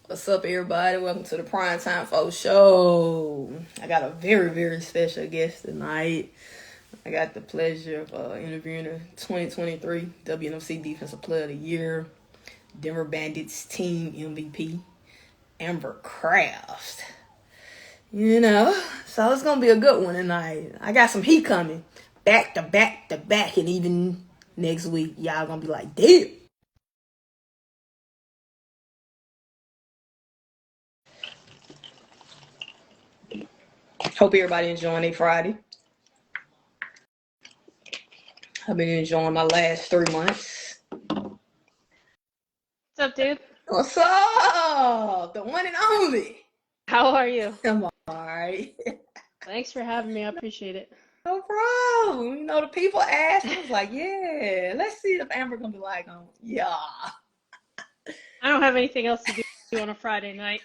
What's up, everybody? Welcome to the PrimeTimeFoe show. I got a very, very special guest tonight. I got the pleasure of interviewing the 2023 WNFC Defensive Player of the Year, Denver Bandits team MVP, Amber Craft. So it's going to be a good one tonight. I got some heat coming back to back to back, and even next week, y'all going to be like, damn. Hope everybody enjoying their Friday. I've been enjoying my last 3 months. What's up, dude? What's up? The one and only. How are you? I'm alright. Thanks for having me. I appreciate it. No problem. The people asked. I was like, yeah, let's see if Amber gonna be like, yeah. I don't have anything else to do on a Friday night.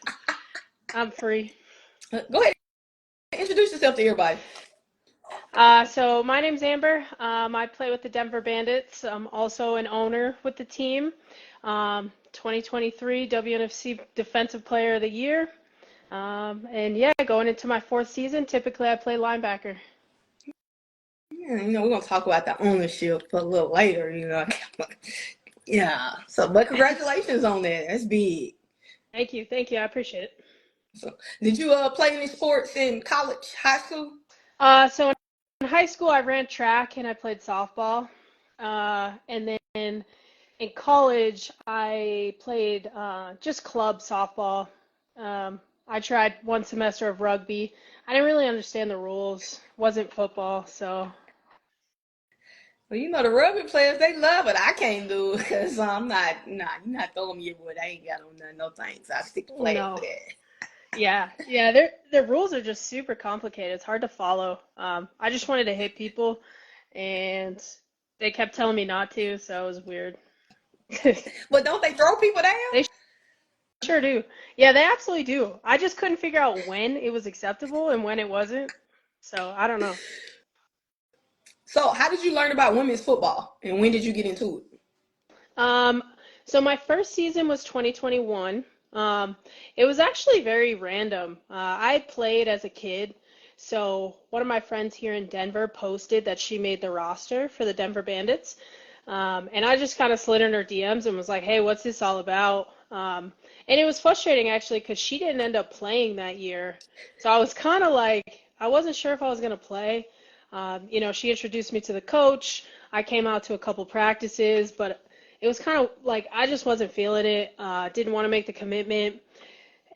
I'm free. Go ahead. Introduce yourself to everybody. So my name's Amber. I play with the Denver Bandits. I'm also an owner with the team. 2023 WNFC Defensive Player of the Year. And yeah, going into my 4th season, typically I play linebacker. Yeah, we're gonna talk about the ownership a little later, Yeah. But congratulations on that. That's big. Thank you. I appreciate it. So, did you play any sports in college, high school? So in high school, I ran track and I played softball. And then in college, I played just club softball. I tried one semester of rugby. I didn't really understand the rules. Wasn't football, so. Well, the rugby players, they love it. I can't do it because you're not throwing me wood. I ain't got on none, no thanks. I stick to flag for No. that. Yeah. Their rules are just super complicated. It's hard to follow. I just wanted to hit people, and they kept telling me not to, so it was weird. But don't they throw people down? They sure do. Yeah, they absolutely do. I just couldn't figure out when it was acceptable and when it wasn't. So I don't know. So how did you learn about women's football and when did you get into it? Um, so my first season was 2021. It was actually very random. I played as a kid, so one of my friends here in Denver posted that she made the roster for the Denver Bandits. And I just kind of slid in her DMs and was like, "Hey, what's this all about?" And it was frustrating actually because she didn't end up playing that year. So I was kind of like, I wasn't sure if I was going to play. She introduced me to the coach. I came out to a couple practices, but it was kind of like I just wasn't feeling it. Didn't want to make the commitment,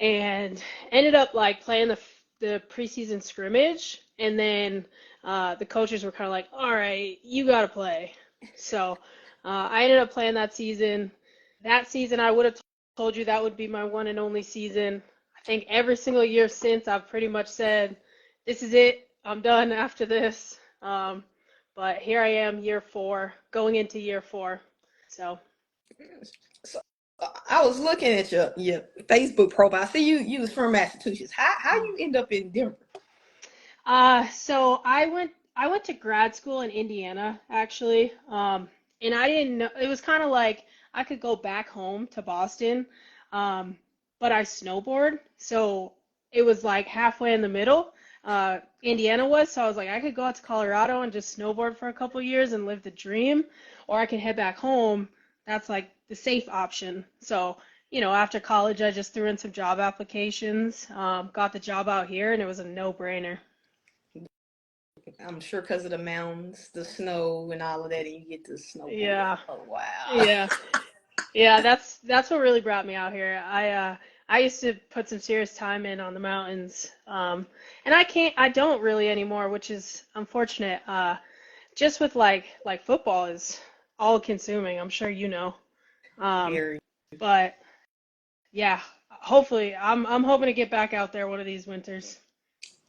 and ended up like playing the preseason scrimmage, and then the coaches were kind of like, "All right, you got to play." So I ended up playing that season. That season, I would have told you that would be my one and only season. I think every single year since, I've pretty much said, "This is it. I'm done after this." But here I am, year 4, going into year 4. So. So I was looking at your Facebook profile. I see you was from Massachusetts. How you end up in Denver? So I went to grad school in Indiana actually. And I didn't know it was kind of like I could go back home to Boston, um, but I snowboard, so it was like halfway in the middle. Indiana was, so I was like I could go out to Colorado and just snowboard for a couple years and live the dream, or I can head back home. That's like the safe option. So, after college, I just threw in some job applications, got the job out here, and it was a no-brainer. I'm sure because of the mountains, the snow, and all of that, and you get to snowboard. Yeah, Oh wow! yeah, yeah. That's what really brought me out here. I used to put some serious time in on the mountains, and I don't really anymore, which is unfortunate. Just with like football is all consuming. I'm sure you know. Um, Very. but yeah, hopefully I'm hoping to get back out there one of these winters.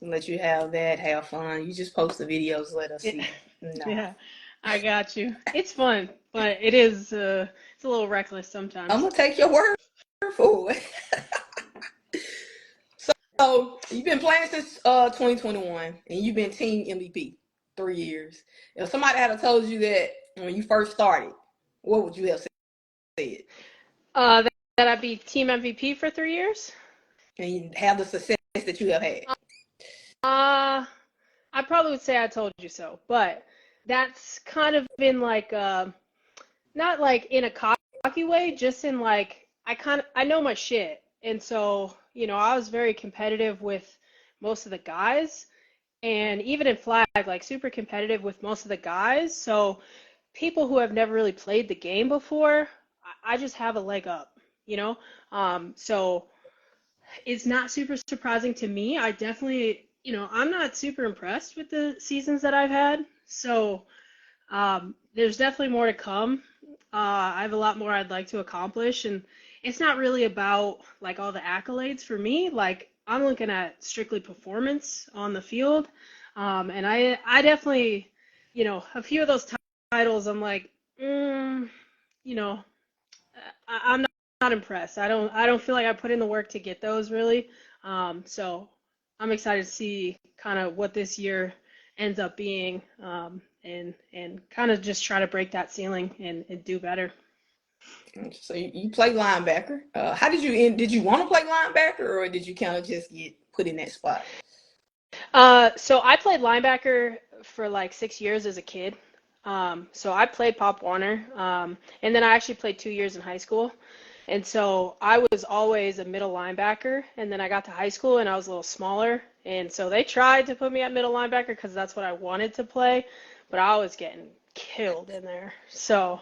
Let you have that, have fun. You just post the videos, let us Yeah, see. Nah, yeah, I got you. It's fun, but it's a little reckless I'm sometimes. gonna take your word for it. So you've been playing since 2021, and you've been team MVP 3 years. If somebody had told you that when you first started, what would you have said? that I'd be team MVP for 3 years. And you have the success that you have had. Uh, I probably would say I told you so, but that's kind of in like not like in a cocky way, just in like I know my shit. And so, I was very competitive with most of the guys and even in flag, like super competitive with most of the guys. So people who have never really played the game before, I just have a leg up, you know? So it's not super surprising to me. I definitely, I'm not super impressed with the seasons that I've had. So there's definitely more to come. I have a lot more I'd like to accomplish, and it's not really about like all the accolades for me. Like I'm looking at strictly performance on the field, and I definitely, a few of those titles, I'm like, you know, I'm not impressed. I don't feel like I put in the work to get those really. So I'm excited to see kind of what this year ends up being, and kind of just try to break that ceiling and do better. So you play linebacker. How did you end? Did you want to play linebacker, or did you kind of just get put in that spot? So I played linebacker for like 6 years as a kid. So I played Pop Warner, and then I actually played 2 years in high school. And so I was always a middle linebacker, and then I got to high school and I was a little smaller, and so they tried to put me at middle linebacker because that's what I wanted to play, but I was getting killed in there. So,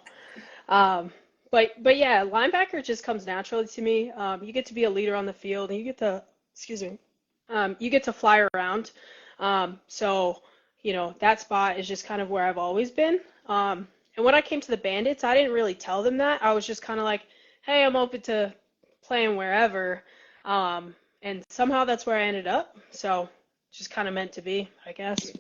um, but yeah, linebacker just comes naturally to me. You get to be a leader on the field, and you get to, excuse me, you get to fly around. So, that spot is just kind of where I've always been. And when I came to the Bandits, I didn't really tell them that. I was just kind of like, hey, I'm open to playing wherever. And somehow that's where I ended up. So just kind of meant to be, I guess.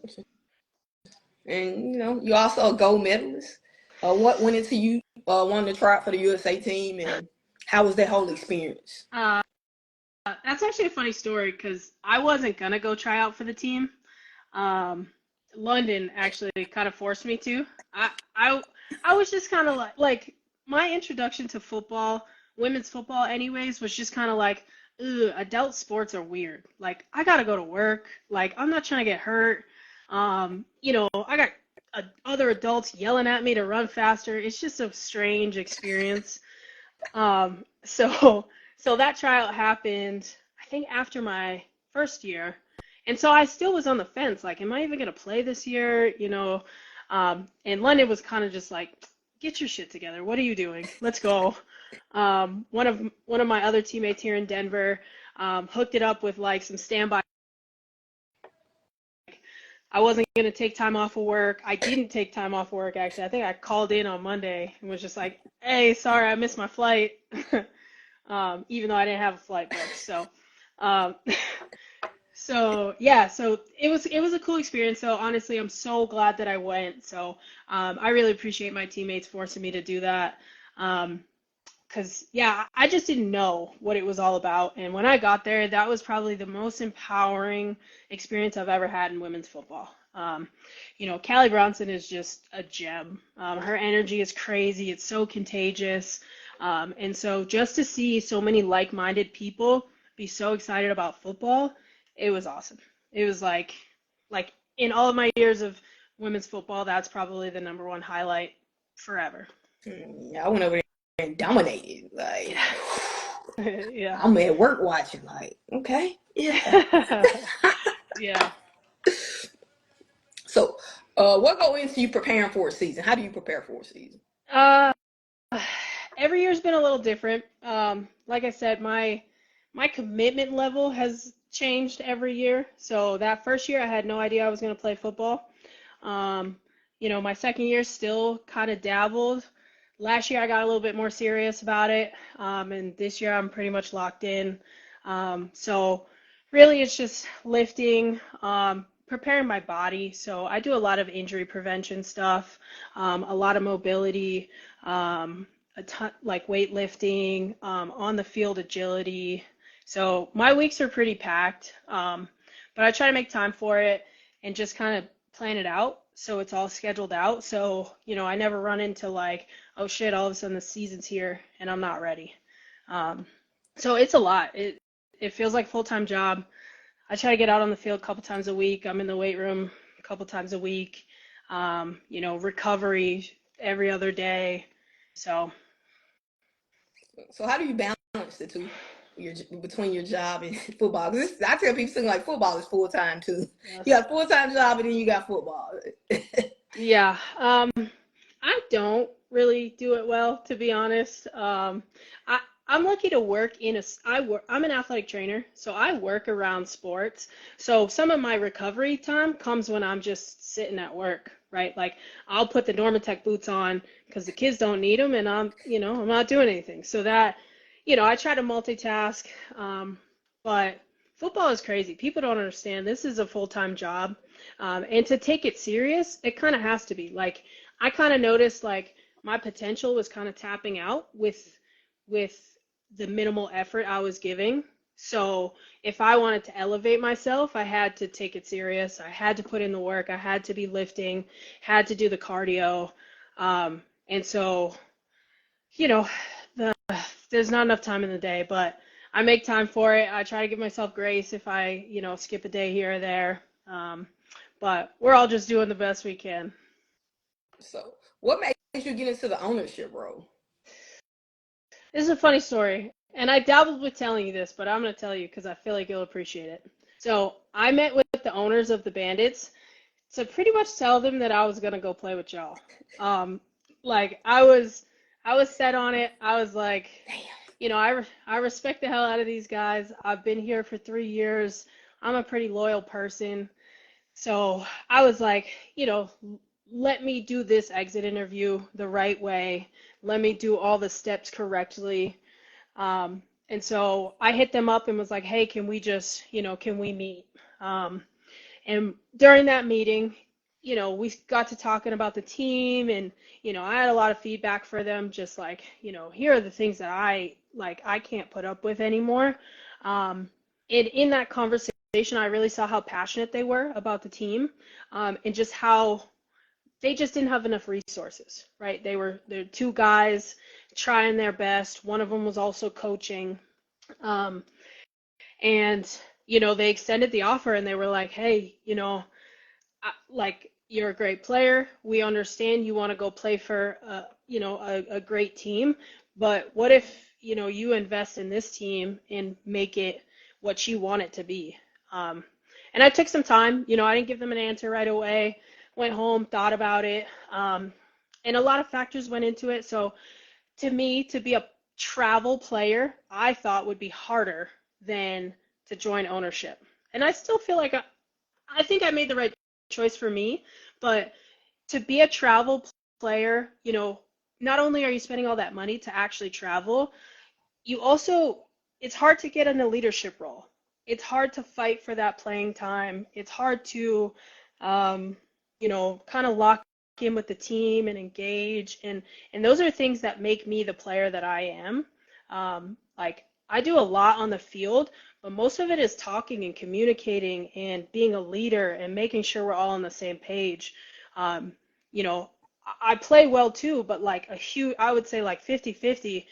And you're also a gold medalist. What went into you wanting to try out for the USA team, and how was that whole experience? That's actually a funny story because I wasn't gonna go try out for the team. Um, London actually kind of forced me to. I I was just kind of like my introduction to football, women's football, anyways, was just kind of like, ugh, adult sports are weird. Like I gotta go to work. Like I'm not trying to get hurt. I got other adults yelling at me to run faster. It's just a strange experience. So so that tryout happened, I think after my first year. And so I still was on the fence, like, am I even gonna play this year? And London was kind of just like, get your shit together. What are you doing? Let's go. One of my other teammates here in Denver hooked it up with like some standby. I wasn't gonna take time off of work. I didn't take time off of work actually. I think I called in on Monday and was just like, hey, sorry, I missed my flight. Even though I didn't have a flight booked. So, um, so yeah, so it was a cool experience. So honestly, I'm so glad that I went. So I really appreciate my teammates forcing me to do that. Because yeah, I just didn't know what it was all about. And when I got there, that was probably the most empowering experience I've ever had in women's football. Callie Bronson is just a gem. Her energy is crazy. It's so contagious. And so just to see so many like-minded people be so excited about football, it was awesome. It was like in all of my years of women's football, that's probably the number one highlight forever. I went over there and dominated. Like, Yeah. I'm at work watching. Like, okay, yeah. Yeah. So, what go into you preparing for a season? How do you prepare for a season? Uh, every year's been a little different. Like I said, my commitment level has changed every year. So that first year, I had no idea I was going to play football. Um, my second year still kind of dabbled. Last year, I got a little bit more serious about it, and this year, I'm pretty much locked in. So really, it's just lifting, preparing my body. So I do a lot of injury prevention stuff, a lot of mobility, a ton like weightlifting, on the field agility. So my weeks are pretty packed, but I try to make time for it and just kind of plan it out so it's all scheduled out. So, I never run into like, oh shit, all of a sudden the season's here and I'm not ready. So it's a lot. It feels like a full-time job. I try to get out on the field a couple times a week. I'm in the weight room a couple times a week. Recovery every other day. So how do you balance the two? Between your job and football? Because I tell people something like football is full time too. yes. You got full time job and then you got football. Yeah. I don't really do it well, to be honest. I'm lucky to work I'm an athletic trainer, so I work around sports. So some of my recovery time comes when I'm just sitting at work, right? Like I'll put the Normatec boots on because the kids don't need them and I'm not doing anything. So that, I try to multitask. But football is crazy. People don't understand. This is a full-time job. And to take it serious, it kind of has to be. Like I kind of noticed like my potential was kind of tapping out with the minimal effort I was giving. So if I wanted to elevate myself, I had to take it serious. I had to put in the work. I had to be lifting, had to do the cardio. And so, you know, there's not enough time in the day, but I make time for it. I try to give myself grace if I, skip a day here or there. But we're all just doing the best we can. So, what made you get into the ownership role? This is a funny story, and I dabbled with telling you this, but I'm going to tell you because I feel like you'll appreciate it. So I met with the owners of the Bandits to pretty much tell them that I was going to go play with y'all. Like I was set on it. I was like, I respect the hell out of these guys. I've been here for 3 years. I'm a pretty loyal person. So I was like, let me do this exit interview the right way. Let me do all the steps correctly. And so I hit them up and was like, hey, can we meet? And during that meeting, we got to talking about the team and, I had a lot of feedback for them, just like, here are the things that I can't put up with anymore. And in that conversation, I really saw how passionate they were about the team, and just how they just didn't have enough resources, right? They're two guys trying their best. One of them was also coaching. Um, and, they extended the offer and they were like, hey, like you're a great player. We understand you want to go play for, a great team. But what if, you invest in this team and make it what you want it to be? And I took some time. I didn't give them an answer right away. Went home, thought about it, and a lot of factors went into it. So to me, to be a travel player, I thought would be harder than to join ownership. And I still feel like I think I made the right choice for me, but to be a travel player, not only are you spending all that money to actually travel, it's hard to get in a leadership role. It's hard to fight for that playing time. It's hard to, kind of lock in with the team and engage. And those are things that make me the player that I am. Like I do a lot on the field, but most of it is talking and communicating and being a leader and making sure we're all on the same page. You know, I play well too, but like I would say like 50-50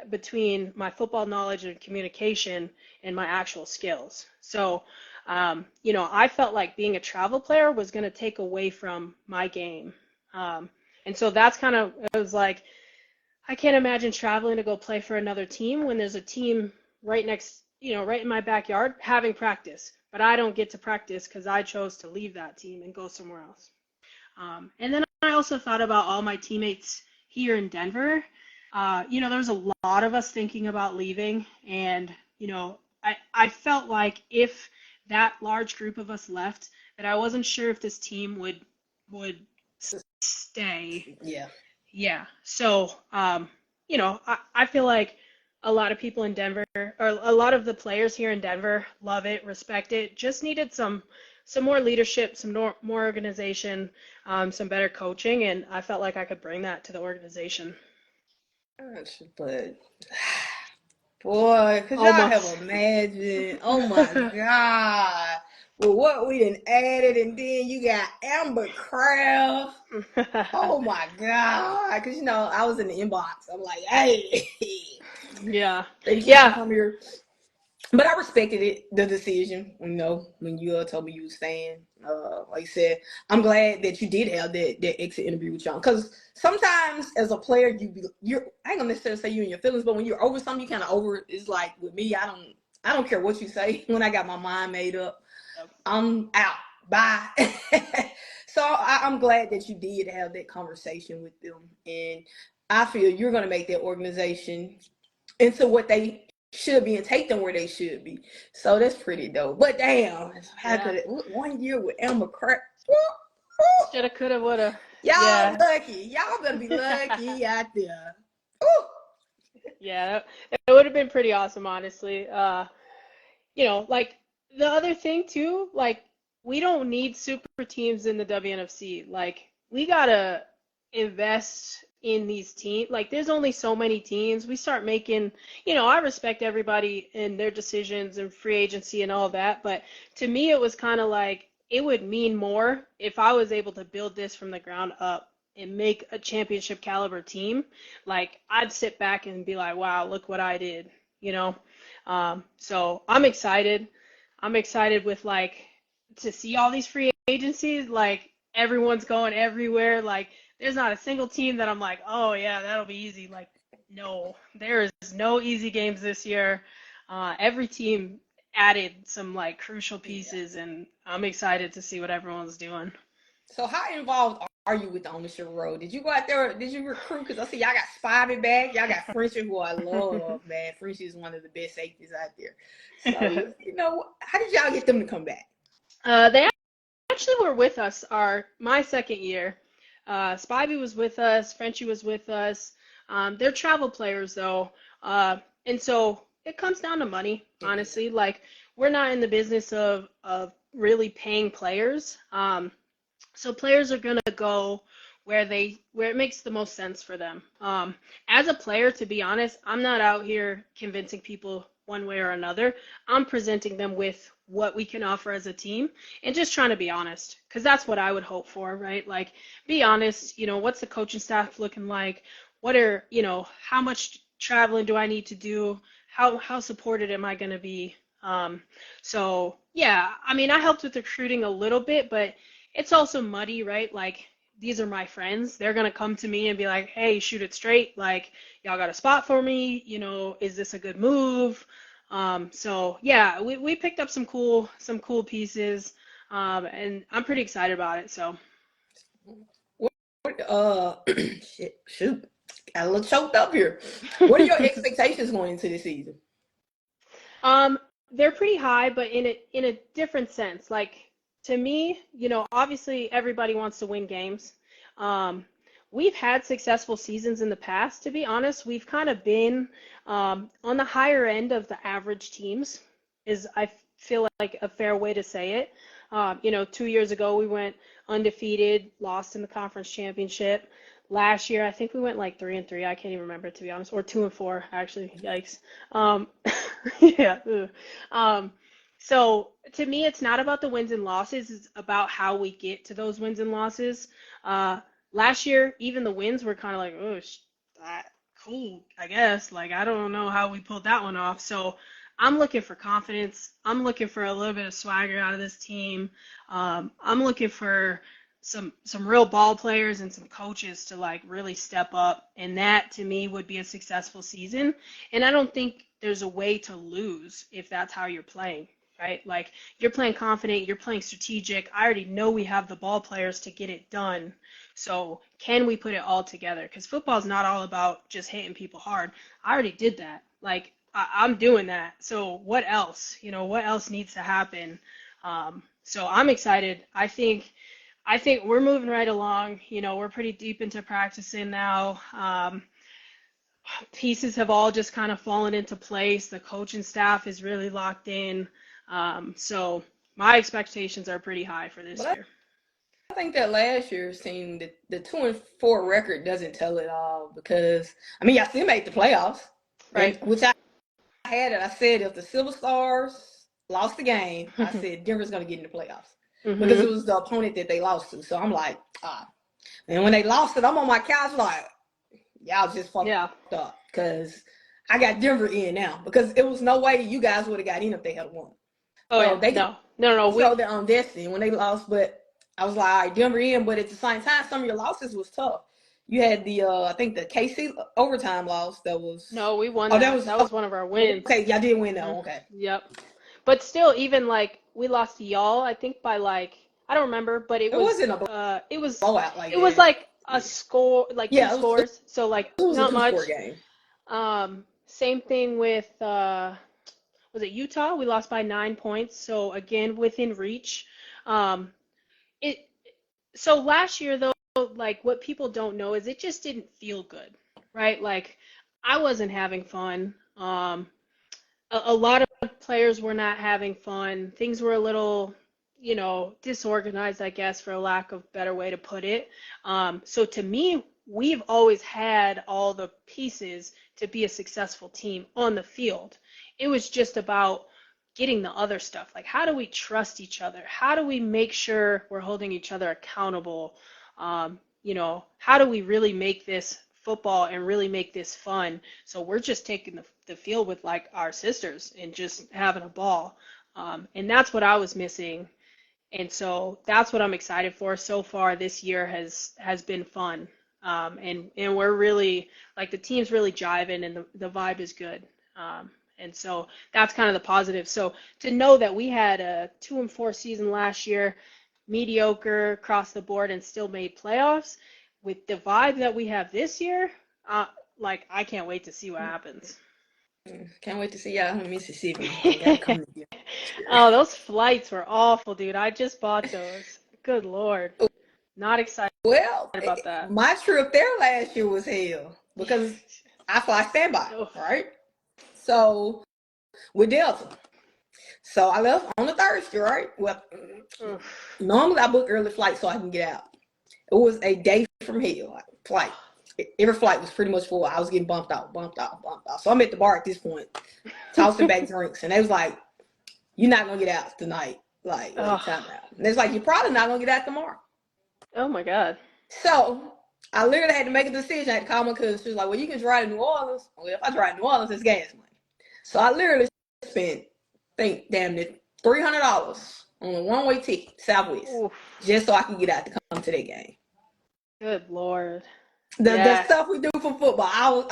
between my football knowledge and communication and my actual skills. So, I felt like being a travel player was going to take away from my game. And so that's it was like, I can't imagine traveling to go play for another team when there's a team right right in my backyard having practice, but I don't get to practice because I chose to leave that team and go somewhere else. And then I also thought about all my teammates here in Denver. There was a lot of us thinking about leaving, and I felt like if that large group of us left, that I wasn't sure if this team would stay. Yeah. Yeah. So, I feel like a lot of people in Denver, or a lot of the players here in Denver, love it, respect it. Just needed some more leadership, some more organization, some better coaching, and I felt like I could bring that to the organization. Gosh, but boy, could y'all have imagined? Oh my God. with what we done added, and then you got Amber Craft. Oh my God. Because, I was in the inbox. I'm like, hey, Yeah. they can't Yeah. come here. But I respected it, the decision, when you told me you were staying. Like I said, I'm glad that you did have that exit interview with John. Because sometimes as a player, you're I ain't gonna necessarily say you in your feelings, but when you're over something, you kind of over it. It's like with me, I don't care what you say. When I got my mind made up, I'm out. Bye. So I'm glad that you did have that conversation with them, and I feel you're gonna make that organization into what they should be and take them where they should be. So that's pretty dope. But damn, how Yeah. could it 1 year with Amber Craft? Shoulda, coulda, woulda. Y'all Yeah. lucky. Y'all better be lucky out there. Ooh. Yeah, that would have been pretty awesome, honestly. Like the other thing too, like we don't need super teams in the WNFC. Like we gotta invest in these teams. Like there's only so many teams. We start making, I respect everybody and their decisions and free agency and all that, but to me it was kind of like it would mean more if I was able to build this from the ground up and make a championship caliber team. Like I'd sit back and be like, wow, look what I did, you know? So I'm excited. I'm excited with like to see all these free agencies. Like everyone's going everywhere. Like there's not a single team that I'm like, oh yeah, that'll be easy. Like no, there is no easy games this year. Every team added some like crucial Yeah. pieces, and I'm excited to see what everyone's doing. So how involved are you with the ownership role? Did you go out there? Did you recruit? Because I see y'all got Spivey back. Y'all got Frenchie, who I love, man. Frenchie is one of the best safeties out there. So how did y'all get them to come back? They actually were with us my second year. Spivey was with us, Frenchie was with us. They're travel players though, and so it comes down to money, Yeah. honestly. Like we're not in the business of really paying players. So players are gonna go where it makes the most sense for them. As a player, to be honest, I'm not out here convincing people one way or another. I'm presenting them with what we can offer as a team and just trying to be honest, because that's what I would hope for, right? Like, be honest. What's the coaching staff looking like? How much traveling do I need to do? How supported am I going to be? So yeah, I mean, I helped with recruiting a little bit, but it's also muddy, right? Like these are my friends. They're gonna come to me and be like, "Hey, shoot it straight. Like, y'all got a spot for me? Is this a good move?" So yeah, we picked up some cool pieces, and I'm pretty excited about it. So Shit, shoot, got a little choked up here. What are your expectations going into this season? Um, they're pretty high, but in a different sense. Like to me, obviously everybody wants to win games. Um, we've had successful seasons in the past. To be honest, we've kind of been on the higher end of the average teams. I feel like a fair way to say it. 2 years ago we went undefeated, lost in the conference championship. Last year, I think we went like 3-3. I can't even remember to be honest, or 2-4 actually. Yikes. Um, yeah. Ugh. Um, so to me, it's not about the wins and losses. It's about how we get to those wins and losses. Uh, Last year, even the wins were kind of like, oh, cool, I guess. Like, I don't know how we pulled that one off. So I'm looking for confidence. I'm looking for a little bit of swagger out of this team. I'm looking for some real ball players and some coaches to like really step up, and that to me would be a successful season. And I don't think there's a way to lose if that's how you're playing, right? Like you're playing confident, you're playing strategic. I already know we have the ball players to get it done. So can we put it all together? Because football is not all about just hitting people hard. I already did that. Like I'm doing that. So what else? What else needs to happen? So I'm excited. I think we're moving right along. We're pretty deep into practicing now. Pieces have all just kind of fallen into place. The coaching staff is really locked in. So my expectations are pretty high for this But year. I think that last year's team, the 2-4 record doesn't tell it all because I mean, y'all still made the playoffs, and Right. which I had it. I said if the Silver Stars lost the game, I said Denver's going to get in the playoffs because it Mm-hmm. was the opponent that they lost to. So I'm like, And when they lost it, I'm on my couch like, y'all just fucked Yeah. up because I got Denver in now because it was no way you guys would have got in if they had won. Oh So yeah. they No. No. No. We. controlled their own destiny when they lost, but I was like, all right, Denver in, but at the same time, some of your losses was tough. You had the I think the KC overtime loss that was No. We won that that. was That was one of our wins. okay. Y'all did win that Mm-hmm. one. Okay. Yep. But still, even like we lost to y'all, I think by like I don't remember, but It wasn't a blowout like it was that. like a score, like two Yeah, scores, so like it was a not two-score much. game. Same thing with was it Utah? We lost by 9 points, so again within reach. Um, it so last year though, like what people don't know is it just didn't feel good, right? Like I wasn't having fun. A lot of players were not having fun. Things were a little, disorganized, I guess, for a lack of better way to put it. So to me, we've always had all the pieces to be a successful team on the field. It was just about getting the other stuff. Like, how do we trust each other? How do we make sure we're holding each other accountable? How do we really make this football and really make this fun? So we're just taking the field with like our sisters and just having a ball. And that's what I was missing. And so that's what I'm excited for. So far this year has been fun. And we're really like the team's really jiving and the vibe is good. And so that's kind of the positive. So to know that we had a 2-4 season last year, mediocre across the board, and still made playoffs with the vibe that we have this year, like I can't wait to see what happens. Can't wait to see y'all in Mississippi. I gotta come to you next year. Oh, those flights were awful, dude. I just bought those. Good Lord. Not excited Well, about that. my trip there last year was hell because I fly standby, Oh, right? So with Delta. So I left on the Thursday, right? Well, oh. normally I book early flight so I can get out. It was a day from hell. Like, flight. Every flight was pretty much full. I was getting bumped out, bumped out, bumped out. So I'm at the bar at this point, tossing back drinks, and they was like, "You're not gonna get out tonight." Like, wait, time Oh, out. And it's like, "You're probably not gonna get out tomorrow." oh my God. So I literally had to make a decision. I had to call my cousin. She was like, "Well, you can drive to New Orleans." Well, if I drive to New Orleans, it's gas money. So I literally spent, think, damn near $300 on a one-way ticket, Southwest, Oof. just so I could get out to come to that game. Good Lord. The Yeah. stuff we do for football,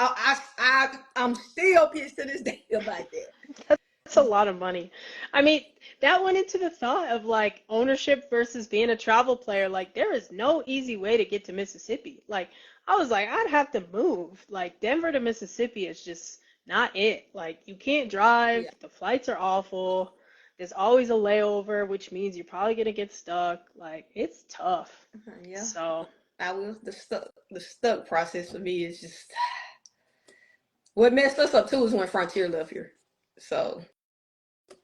I'm still pissed to this day about that. That's a lot of money. I mean, that went into the thought of like ownership versus being a travel player. Like, there is no easy way to get to Mississippi. Like, I was like, I'd have to move. Like, Denver to Mississippi is just not it. Like, you can't drive. Yeah, The flights are awful. There's always a layover, which means you're probably gonna get stuck. Like, it's tough. yeah. So, I will. The stuck process for me is just what messed us up too is when Frontier left here. So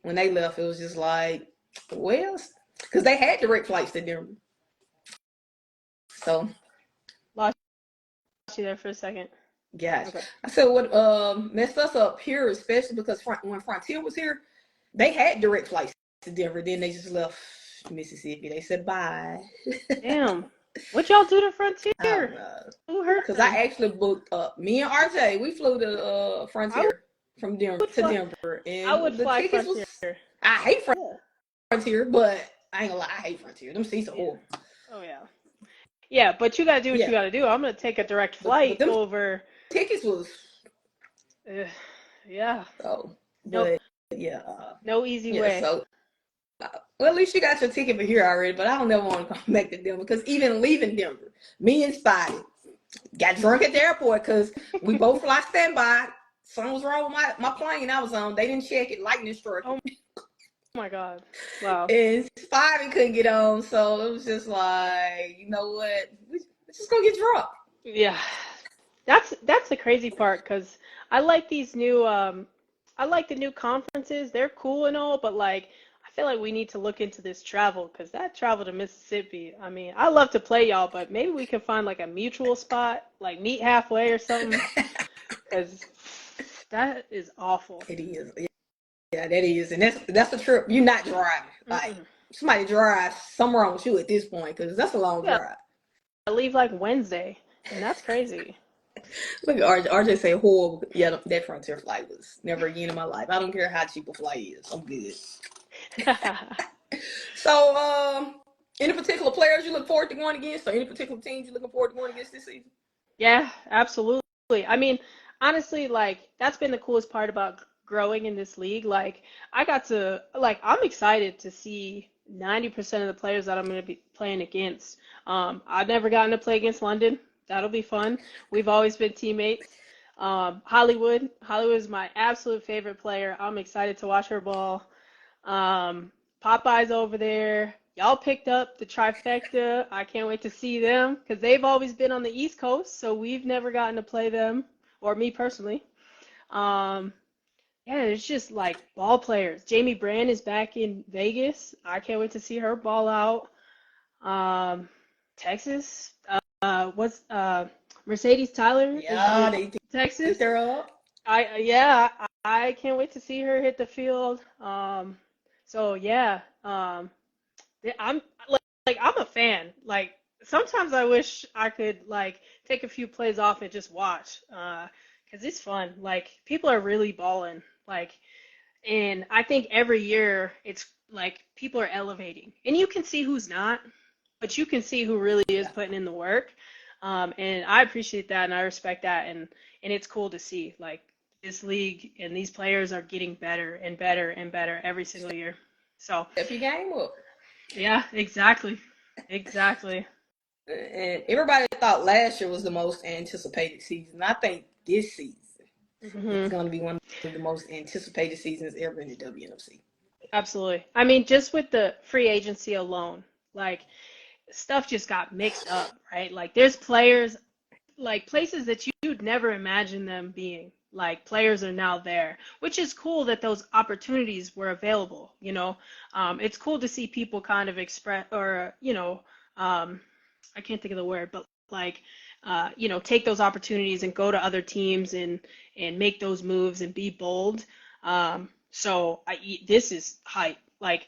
when they left, it was just like, well, because they had direct flights to Denver. So lost you there for a second. gosh, Okay. I said what messed us up here, especially because when Frontier was here, they had direct flights to Denver. Then they just left Mississippi. They said bye. Damn. What y'all do to I don't Frontier? know. Who hurt Because them? I actually booked up. Me and RJ, we flew to I Frontier from Denver would to fly. Denver, I and would the fly tickets was. Frontier. I hate Yeah. Frontier, but I ain't gonna lie, I hate Frontier. Them seats are Yeah. horrible. Oh yeah. Yeah, but you gotta do what you Yeah, gotta do. I'm gonna take a direct but flight them over. tickets was Uh, yeah. so. No, But yeah, no easy yeah. way. So well, at least you got your ticket for here already. But I don't never want to come back to Denver because even leaving Denver, me and Spotty got drunk at the airport because we both fly standby. Something was wrong with my plane I was on. They didn't check it. Lightning struck Oh it. my God. Wow. And Spivey couldn't get on, so it was just like, you know what? We're just gonna get drunk. Yeah. That's the crazy part because I like these new I like the new conferences. They're cool and all, but like I feel like we need to look into this travel because that travel to Mississippi. I mean, I love to play y'all, but maybe we can find like a mutual spot, like meet halfway or something, because that is awful. It is. Yeah, that is, and that's a trip. You're not driving. Like Mm-mm. somebody drives somewhere wrong with you at this point because that's a long Yeah, drive. I leave like Wednesday, and that's crazy. Look at RJ say horrible. Yeah, that Frontier flight was never again in my life. I don't care how cheap a flight is. I'm good. So, any particular players you look forward to going against, or any particular teams you looking forward to going against this season? Yeah, absolutely. I mean, honestly, like that's been the coolest part about growing in this league. Like I got to like I'm excited to see 90% of the players that I'm going to be playing against. I've never gotten to play against London. That'll be fun. We've always been teammates. Hollywood is my absolute favorite player. I'm excited to watch her ball. Um, Popeye's over there. Y'all picked up the trifecta. I can't wait to see them because they've always been on the East Coast, so we've never gotten to play them, or me personally. Um, yeah, it's just like ball players. Jamie Brand is back in Vegas. I can't wait to see her ball out. Um, Texas. What's Mercedes Tyler is Yeah, in they think Texas. they're up. I can't wait to see her hit the field. So yeah, yeah, I'm a fan. Like sometimes I wish I could like take a few plays off and just watch, 'cause it's fun. Like people are really balling. Like, and I think every year it's like people are elevating, and you can see who's not, but you can see who really is Yeah. putting in the work. And I appreciate that and I respect that, and it's cool to see like this league and these players are getting better and better and better every single year. So Step your game up. yeah, exactly. Exactly. And everybody thought last year was the most anticipated season. I think this season is Hmm. going to be one of the most anticipated seasons ever in the WNFC. Absolutely. I mean, just with the free agency alone, like stuff just got mixed up, right? Like there's players, like places that you'd never imagine them being. Like players are now there, which is cool that those opportunities were available, you know. It's cool to see people kind of express or, I can't think of the word, but like, take those opportunities and go to other teams and make those moves and be bold. This is hype. Like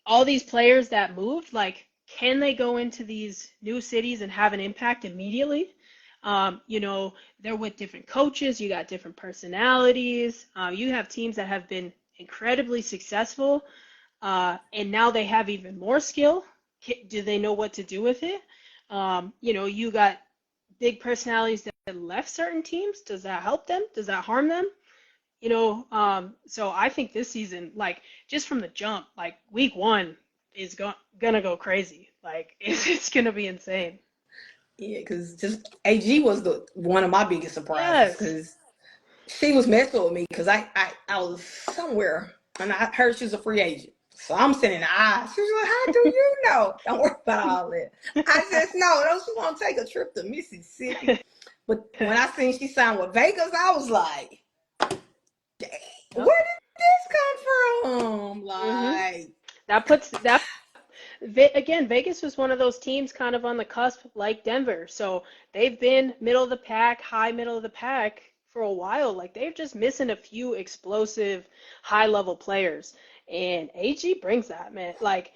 all these players that moved, like, can they go into these new cities and have an impact immediately? They're with different coaches. You got different personalities. You have teams that have been incredibly successful, and now they have even more skill. Do they know what to do with it? You got big personalities that left certain teams. Does that help them? Does that harm them? So I think this season, like just from the jump, like week one is gonna go crazy. Like it's gonna be insane. Yeah, because just AG was the one of my biggest surprises Yes. because she was messing with me because I was somewhere and I heard she was a free agent. So I'm sitting in the eyes. She was like, "How do you know?" Don't worry about all that. I said, "No, don't you want to take a trip to Mississippi?" But when I seen she signed with Vegas, I was like, "Dang, Yep. where did this come from?" Mhm. Like, That puts that again, Vegas was one of those teams kind of on the cusp, like Denver. So they've been middle of the pack, high middle of the pack for a while. Like they're just missing a few explosive, high level players. And AG brings that, man. Like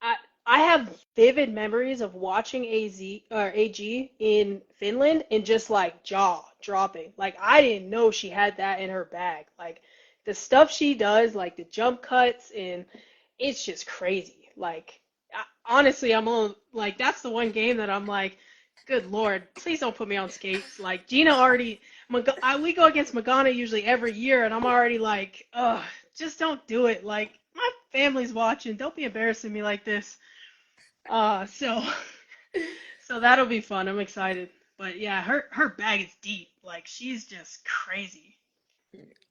I I have vivid memories of watching AG in Finland and just like jaw dropping. Like I didn't know she had that in her bag. Like the stuff she does, like the jump cuts, and it's just crazy. Like honestly, I'm on like that's the one game that I'm like, good Lord, please don't put me on skates. Like Gina already, we go against Magana usually every year, and I'm already like, ugh, just don't do it. Like my family's watching. Don't be embarrassing me like this. So so that'll be fun. I'm excited. But yeah, her bag is deep. Like she's just crazy.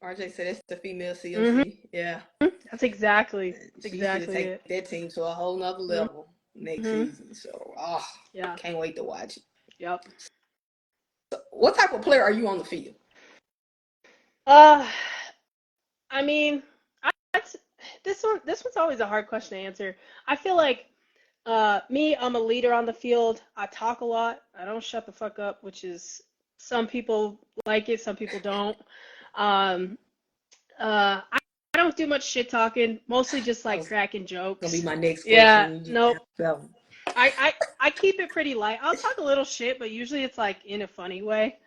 RJ said, "It's the female Hmm. COC." Yeah, That's she's going to exactly take it. that team to a whole nother level next Hmm. season. So, oh, Yeah. can't wait to watch it. Yep. What type of player are you on the field? Uh, I mean, that's this one. This one's always a hard question to answer. I feel like me, I'm a leader on the field. I talk a lot. I don't shut the fuck up, which is some people like it, some people don't. Um, I don't do much shit talking. Mostly just That like was cracking gonna be jokes. my next Yeah, question. You just nope. answered I keep it pretty light. I'll talk a little shit, but usually it's like in a funny way.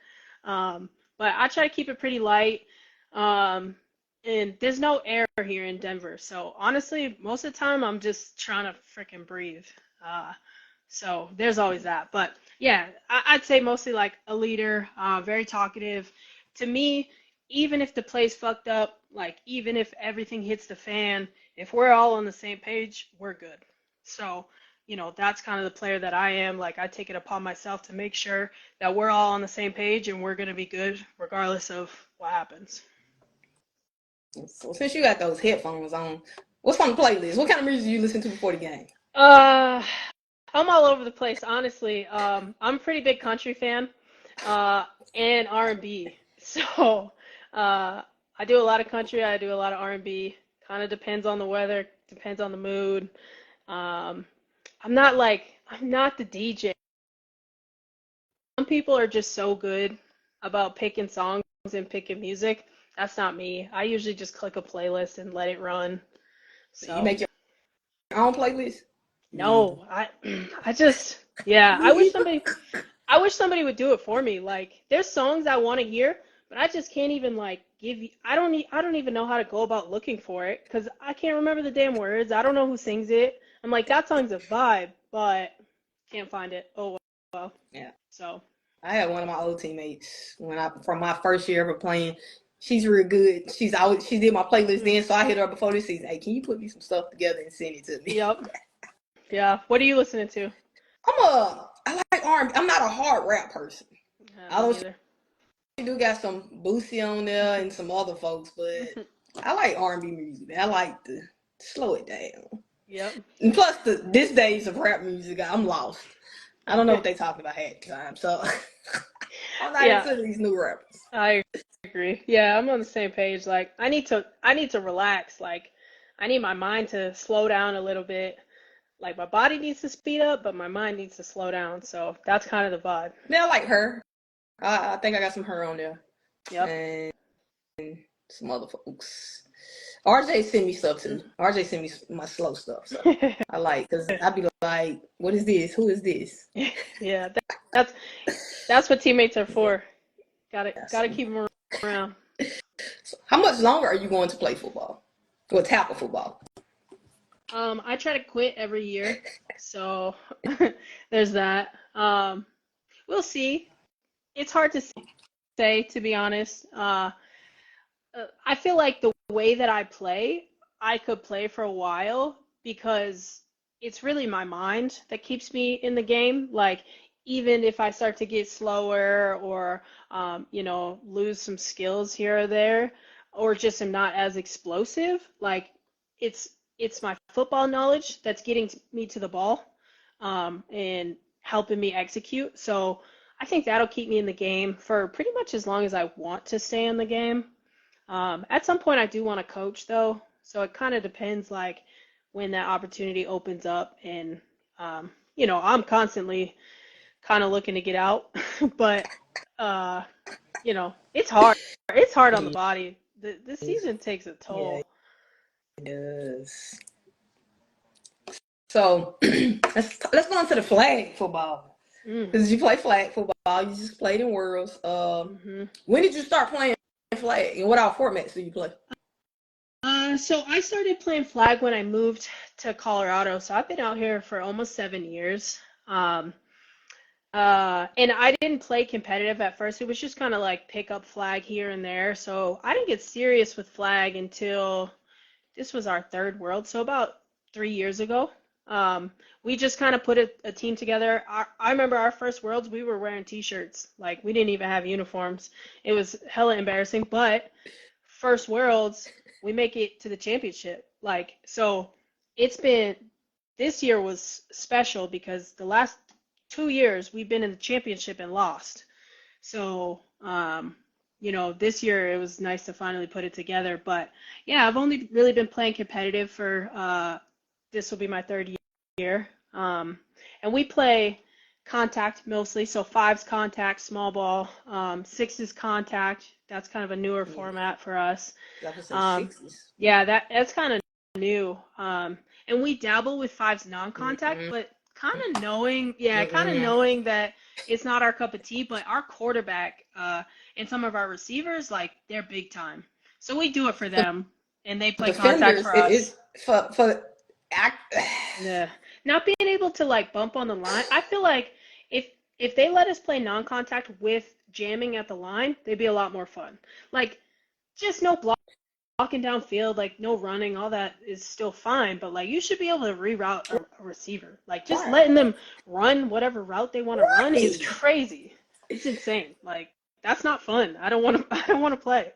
But I try to keep it pretty light. Um, and there's no air here in Denver, so honestly, most of the time I'm just trying to freaking breathe. Uh, so there's always that. But yeah, I'd say mostly like a leader, very talkative. To me, even if the play's fucked up, like even if everything hits the fan, if we're all on the same page, we're good. So, that's kind of the player that I am. Like I take it upon myself to make sure that we're all on the same page and we're gonna be good regardless of what happens. So since you got those headphones on, what's on the playlist? What kind of music do you listen to before the game? Uh, I'm all over the place, honestly. I'm a pretty big country fan, uh, and R&B. So, I do a lot of country. I do a lot of R&B. Kind of depends on the weather, depends on the mood. Um, I'm not the DJ. Some people are just so good about picking songs and picking music. That's not me. I usually just click a playlist and let it run. You So, make your own playlist? Me either. no, I just, yeah, Me either. I wish somebody would do it for me. Like, there's songs I want to hear, but I just can't even like give you. I don't even know how to go about looking for it because I can't remember the damn words. I don't know who sings it. I'm like, that song's a vibe, but can't find it. Oh well. Yeah. So, I had one of my old teammates from my first year ever playing. She's real good. She did my playlist mm, then, so I hit her up before this season. Hey, can you put me some stuff together and send it to me? yep, yeah. What are you listening to? I like R&B. I'm not a hard rap person. Me Although neither. she do got some Boosie on there and some other folks, but I like R&B music. I like to slow it down. Yep. And plus, this days of rap music, I'm lost. I don't know what they talking about half the time, so I'm not Yeah, into these new rappers. I agree. Yeah, I'm on the same page. Like, I need to relax. Like, I need my mind to slow down a little bit. Like, my body needs to speed up, but my mind needs to slow down. So that's kind of the vibe. Now, I like her. I think I got some her on there Yep. and some other folks. RJ sent me stuff too. RJ sent me my slow stuff, so I like because I'd be like, "What is this? Who is this?" Yeah, that's that's what teammates are Yeah. for. Gotta keep them around. So how much longer are you going to play football? Well, tackle football. I try to quit every year, so there's that. We'll see. It's hard to say, to be honest. I feel like the way that I play, I could play for a while because it's really my mind that keeps me in the game. Like, even if I start to get slower or, lose some skills here or there, or just am not as explosive, like, it's it's my football knowledge that's getting me to the ball, and helping me execute. So I think that'll keep me in the game for pretty much as long as I want to stay in the game. At some point, I do want to coach though, so it kind of depends like when that opportunity opens up, and I'm constantly kind of looking to get out, but uh, it's hard. It's hard on the body. The season takes a Yeah, toll. it does. So let's go on to the flag football. Mm. Because you play flag football, you just played in Worlds. hmm When did you start playing flag, and what all formats do you play? So I started playing flag when I moved to Colorado, so I've been out here for almost 7 years. Um, and I didn't play competitive at first. It was just kind of like pick up flag here and there. So I didn't get serious with flag until this was our third world, so about 3 years ago. We just kind of put a team together. I remember our first worlds, we were wearing t-shirts. Like we didn't even have uniforms. It was hella embarrassing, but first worlds, we make it to the championship. Like, so it's been, this year was special because the last 2 years we've been in the championship and lost. So, this year it was nice to finally put it together. But yeah, I've only really been playing competitive for this will be my third year. And we play contact mostly. So fives contact, small ball. Sixes contact. That's kind of a newer Yeah, format for us. I would say Um, sixes. yeah, that's kind of new. And we dabble with fives non-contact, Mm-mm, but kind of mm-mm. knowing that it's not our cup of tea. But our quarterback, and some of our receivers, like they're big time. So we do it for them, and they play contact Defenders, for it us. is for act. Yeah. Not being able to like bump on the line. I feel like if if they let us play non-contact with jamming at the line, they'd be a lot more fun. Like just no blocking downfield, like no running, all that is still fine, but like you should be able to reroute a receiver. Like just Right, letting them run whatever route they want to run is right. crazy. It's insane. Like that's not fun. I don't want to I don't want to play.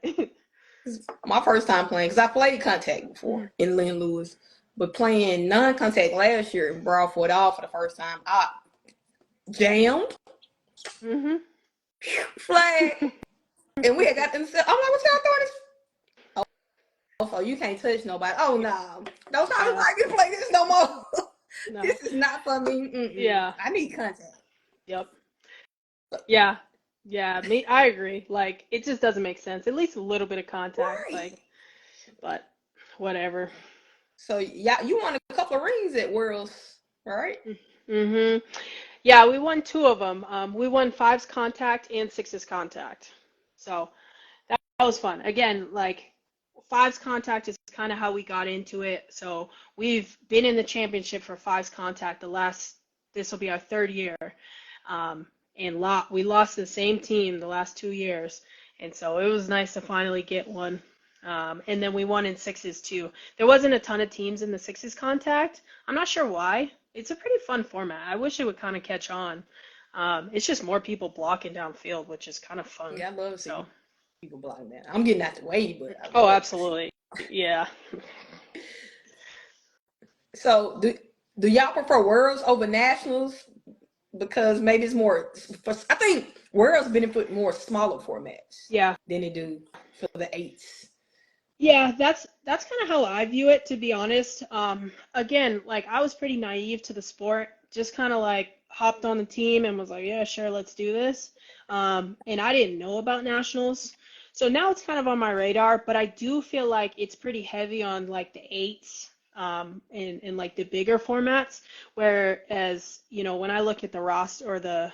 My first time playing, because I played contact before Mhm. in Lynn Lewis, but playing non-contact last year in Broadford all for the first time, I jammed, Mhm. flag, and we had got them. I'm like, what y'all doing this? Oh, so you can't touch nobody. Oh no, don't try to Yeah. like to play this no more. No. This is not for me. Mm-mm. Yeah. I need contact. Yep. Yeah. Yeah, I agree. Like it just doesn't make sense. At least a little bit of contact, Right. like, but whatever. So yeah, you won a couple of rings at Worlds, right? Mhm. Yeah, we won two of them. We won fives contact and sixes contact. So that was fun. Again, like fives contact is kind of how we got into it. So we've been in the championship for fives contact this will be our third year. And we lost to the same team the last 2 years. And so it was nice to finally get one. And then we won in sixes too. There wasn't a ton of teams in the sixes contact. I'm not sure why. It's a pretty fun format. I wish it would kind of catch on. It's just more people blocking downfield, which is kind of fun. Yeah, I love to see So, people blocking that. I'm getting out the way, but I oh, love to see. absolutely. Yeah. So do y'all prefer Worlds over Nationals? Because maybe it's more. I think Worlds benefit more smaller formats Yeah. than they do for the eights. Yeah, that's kind of how I view it, to be honest. Again, like I was pretty naive to the sport, just kind of like hopped on the team and was like, yeah, sure, let's do this. And I didn't know about nationals, so now it's kind of on my radar. But I do feel like it's pretty heavy on like the eights, and like the bigger formats. Whereas, when I look at the roster or the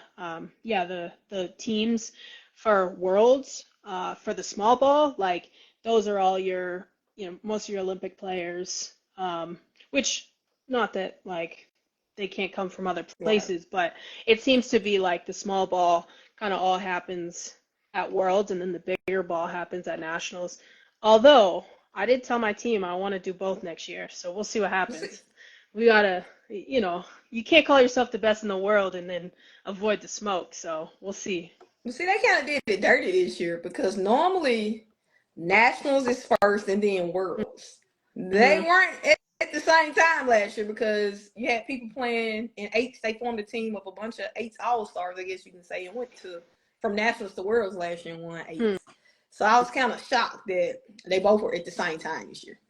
teams for worlds, for the small ball, like those are all your, most of your Olympic players, which not that like they can't come from other Right. places, but it seems to be like the small ball kind of all happens at Worlds and then the bigger ball happens at Nationals. Although I did tell my team I want to do both next year, so we'll see what See, happens. We gotta, you can't call yourself the best in the world and then avoid the smoke, so we'll see. they kind of did it dirty this year because normally Nationals is first and then Worlds. They Hmm. weren't at the same time last year because you had people playing in eights. They formed a team of a bunch of eights all stars, I guess you can say, and went to from Nationals to Worlds last year and won Hmm. eights. So I was kind of shocked that they both were at the same time this year.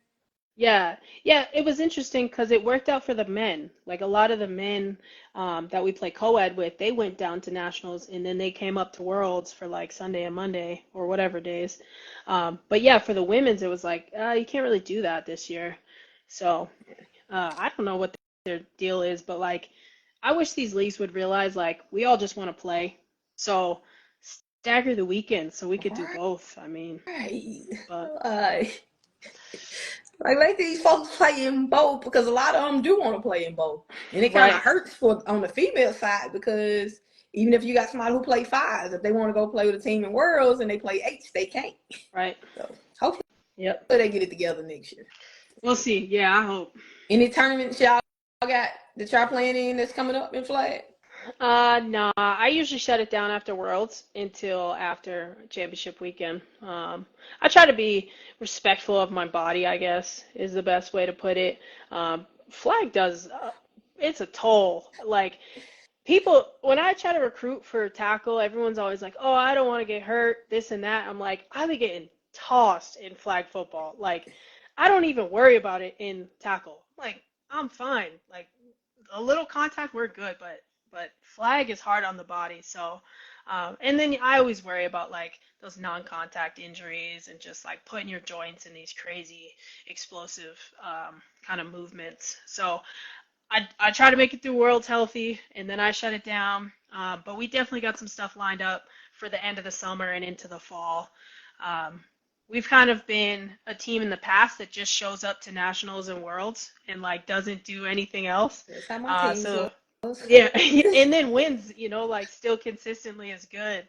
Yeah, yeah, it was interesting because it worked out for the men. Like a lot of the men, that we play co-ed with, they went down to nationals and then they came up to worlds for like Sunday and Monday or whatever days. But yeah, for the women's, it was like, you can't really do that this year. So I don't know what their deal is, but like, I wish these leagues would realize like we all just want to play. So stagger the weekends so we could do both. I mean, Right. but Uh, like let these folks play in both because a lot of them do want to play in both, and it kind of right, hurts for on the female side because even if you got somebody who play fives, if they want to go play with a team in worlds and they play eights, they can't. right. So hopefully Yep. they get it together next year. We'll see. Yeah, I hope. Any tournaments y'all got that y'all playing in that's coming up in flag? Nah, I usually shut it down after Worlds until after championship weekend. I try to be respectful of my body, I guess, is the best way to put it. Flag does, it's a toll. Like, people, when I try to recruit for tackle, everyone's always like, oh, I don't want to get hurt, this and that. I'm like, I be getting tossed in flag football. Like, I don't even worry about it in tackle. Like, I'm fine. Like, a little contact, we're good, but but flag is hard on the body. So, and then I always worry about like those non-contact injuries and just like putting your joints in these crazy explosive kind of movements. So I try to make it through Worlds healthy, and then I shut it down. But we definitely got some stuff lined up for the end of the summer and into the fall. We've kind of been a team in the past that just shows up to nationals and worlds and like doesn't do anything else. That's how my team So was. yeah, and then wins, like still consistently is good.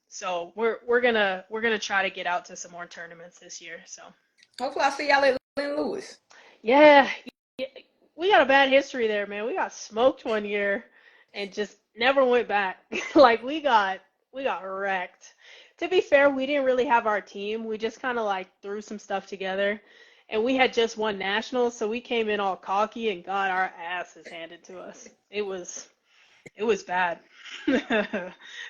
So we're gonna try to get out to some more tournaments this year. So Hopefully I see y'all at Lynn Lewis. yeah, we got a bad history there, man. We got smoked one year and just never went back. Like we got wrecked. To be fair, we didn't really have our team. We just kind of like threw some stuff together, and we had just won nationals, so we came in all cocky and got our asses handed to us. It was bad.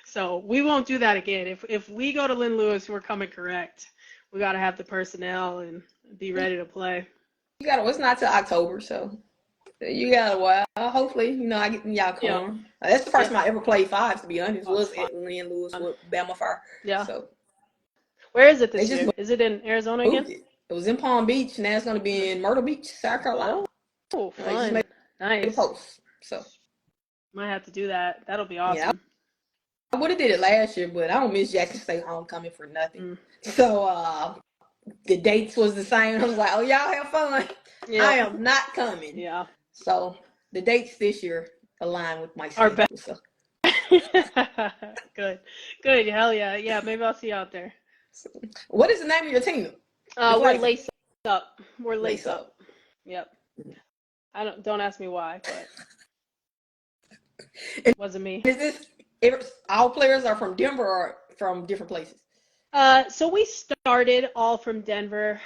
So we won't do that again. If we go to Lynn Lewis, we're coming correct. We got to have the personnel and be ready to play. It's not till October, so you got a while. Hopefully, I get y'all Yeah. come. That's the first Yeah. time I ever played fives, to be honest. Oh, Was fun. at Lynn Lewis with Bama Fire. Yeah. So Where is it they this just year? Is it in Arizona again? moved it. It was in Palm Beach, now it's going to be in Myrtle Beach, South Carolina. Oh, They just made fun. a Nice. post. So Might have to do that. That'll be yeah, awesome. I would have did it last year, but I don't miss Jackson State homecoming for nothing. So the dates was the same. I was like, oh, y'all have fun. Yeah. I am not coming. Yeah. So the dates this year align with my Our schedule. So. Good. Good. Hell yeah. Yeah, maybe I'll see you out there. What is the name of your team? We're Lace Up. We're Lace Lace Up. Yep. Don't ask me why, but it wasn't me. Is this all players are from Denver or from different places? So we started all from Denver.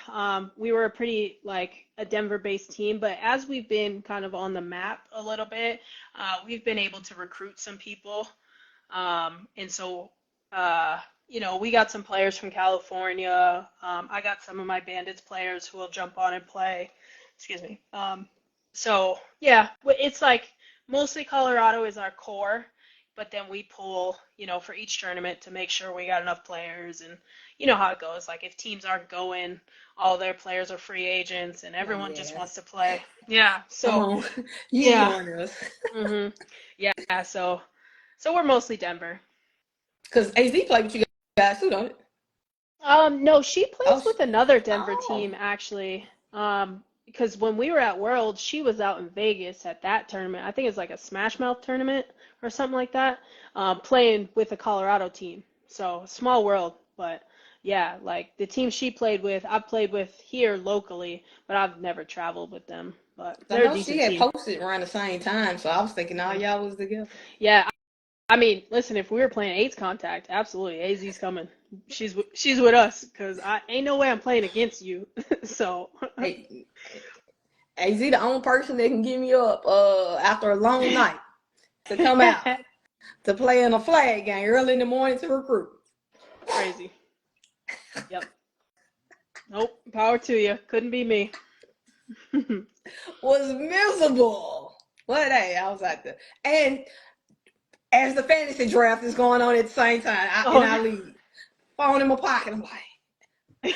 We were a pretty like a Denver-based team, but as we've been kind of on the map a little bit, we've been able to recruit some people. And so, we got some players from California. I got some of my Bandits players who will jump on and play. Excuse me. So yeah, it's like mostly Colorado is our core, but then we pull, for each tournament to make sure we got enough players, and you know how it goes. Like if teams aren't going, all their players are free agents, and everyone just wants to play. Yeah. So Join us. Yeah. So we're mostly Denver. Because AZ played with you guys too, don't it? No, she plays with another Denver team actually. Because when we were at Worlds, she was out in Vegas at that tournament. I think it's like a Smash Mouth tournament or something like that, playing with a Colorado team. So small world, but yeah, like the team she played with, I've played with here locally, but I've never traveled with them. But they're a decent team. She had posted around the same time, so I was thinking all y'all was together. Yeah, I mean, listen, if we were playing eights contact, absolutely, AZ's coming. She's with us because I ain't no way I'm playing against you. So. Hey, AZ the only person that can get me up after a long night to come out to play in a flag game early in the morning to recruit. Crazy. Yep. Nope. Power to you. Couldn't be me. Was miserable. What a day I was out there. And as the fantasy draft is going on at the same time, I leave. Phone in my pocket. I'm like,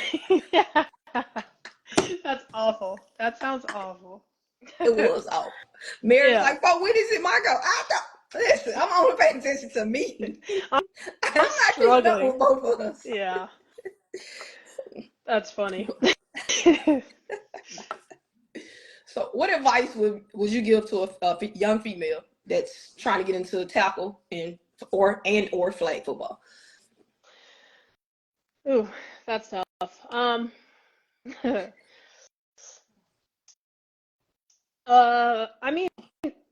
that's awful. That sounds awful. It was awful. Mary's like, "But when is it my go?" Listen, I'm only paying attention to me. I'm not keeping up with both of us. Yeah. That's funny. So, what advice would you give to a young female that's trying to get into tackle or flag football? Ooh, that's tough. I mean,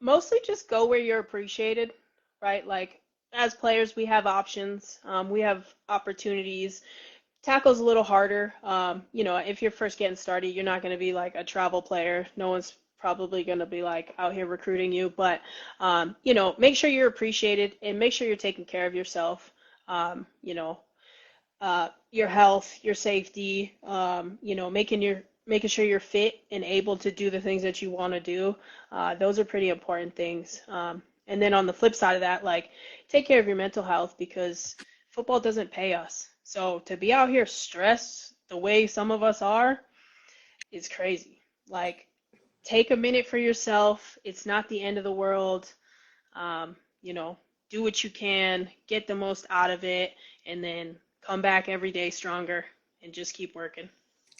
mostly just go where you're appreciated, right? Like as players, we have options, we have opportunities. Tackle's a little harder. If you're first getting started, you're not going to be like a travel player. No one's probably going to be like out here recruiting you, but make sure you're appreciated and make sure you're taking care of yourself. Your health, your safety, making sure you're fit and able to do the things that you want to do. Those are pretty important things. And then on the flip side of that, like, take care of your mental health because football doesn't pay us. So to be out here stressed the way some of us are is crazy. Like, take a minute for yourself. It's not the end of the world. You know, do what you can, get the most out of it, and then come back every day stronger and just keep working.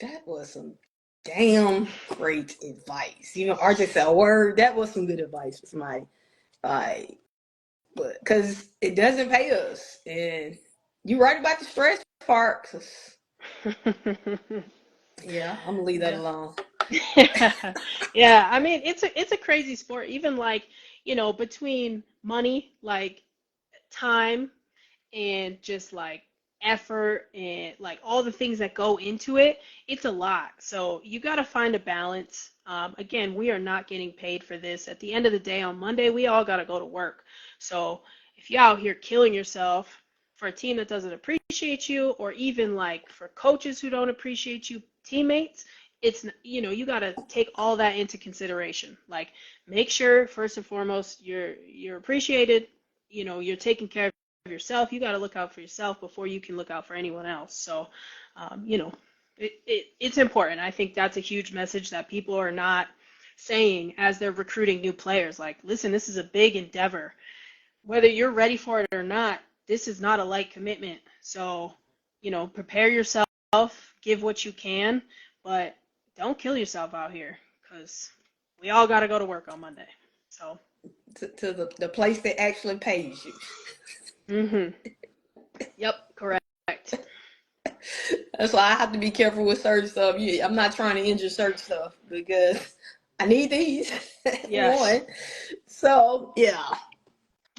That was some damn great advice. You know, RJ said a word. That was some good advice for somebody. Like, but because it doesn't pay us, and you're right about the stress part. 'Cause, yeah, I'm gonna leave that Yeah. alone. Yeah, I mean it's a crazy sport. Even like, between money, like time and just like effort and like all the things that go into it, it's a lot. So you got to find a balance. Again, we are not getting paid for this. At the end of the day, on Monday, we all got to go to work. So if you're out here killing yourself for a team that doesn't appreciate you, or even like for coaches who don't appreciate you, teammates, you got to take all that into consideration. Like, make sure first and foremost you're appreciated. You're taking care of yourself. You got to look out for yourself before you can look out for anyone else. So, it's important. I think that's a huge message that people are not saying as they're recruiting new players. Like, listen, this is a big endeavor. Whether you're ready for it or not, this is not a light commitment. So, prepare yourself, give what you can, but don't kill yourself out here because we all got to go to work on Monday. So, To the place that actually pays you. Yep, correct. That's why I have to be careful with certain stuff. I'm not trying to injure certain stuff because I need these. Yes. One. So yeah.